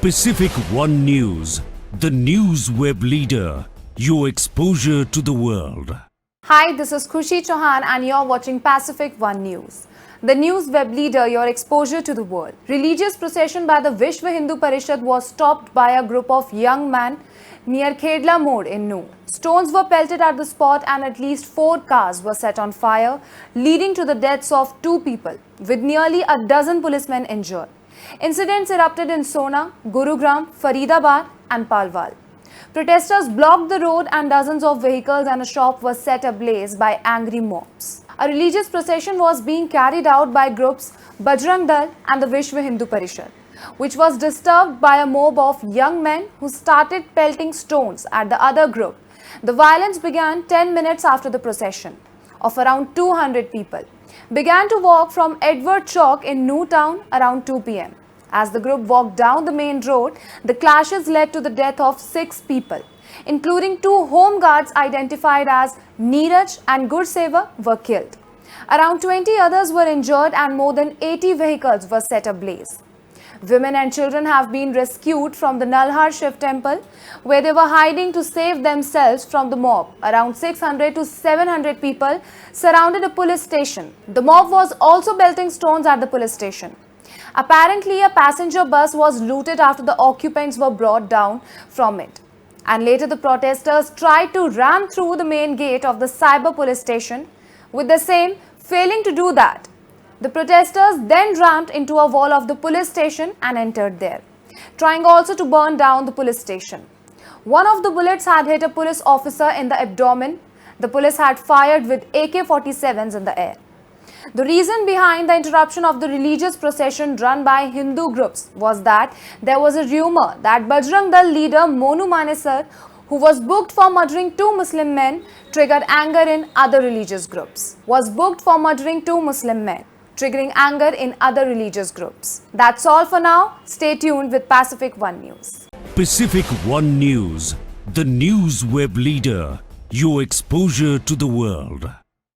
Pacific One News, the news web leader, your exposure to the world. Hi, this is Khushi Chauhan and you're watching Pacific One News. The news web leader, your exposure to the world. Religious procession by the Vishwa Hindu Parishad was stopped by a group of young men near Khedla Mode in Nuh. Stones were pelted at the spot and at least 4 cars were set on fire, leading to the deaths of 2 people, with nearly a dozen policemen injured. Incidents erupted in Sona, Gurugram, Faridabad and Palwal. Protesters blocked the road and dozens of vehicles and a shop were set ablaze by angry mobs. A religious procession was being carried out by groups Bajrang Dal and the Vishwa Hindu Parishad, which was disturbed by a mob of young men who started pelting stones at the other group. The violence began 10 minutes after the procession of around 200 people began to walk from Edward Chowk in Nuh town around 2 p.m. As the group walked down the main road, the clashes led to the death of 6 people, including 2 home guards identified as Neeraj and Gurseva were killed. Around 20 others were injured and more than 80 vehicles were set ablaze. Women and children have been rescued from the Nalhar Shiv temple, where they were hiding to save themselves from the mob. Around 600 to 700 people surrounded a police station. The mob was also belting stones at the police station. Apparently, a passenger bus was looted after the occupants were brought down from it. And later the protesters tried to ram through the main gate of the cyber police station, with the same failing to do that. The protesters then rammed into a wall of the police station and entered there, trying also to burn down the police station. One of the bullets had hit a police officer in the abdomen. The police had fired with AK-47s in the air. The reason behind the interruption of the religious procession run by Hindu groups was that there was a rumor that Bajrang Dal leader Monu Manesar, who was booked for murdering 2 Muslim men, triggered anger in other religious groups. Triggering anger in other religious groups. That's all for now. Stay tuned with Pacific One News. Pacific One News, the news web leader, your exposure to the world.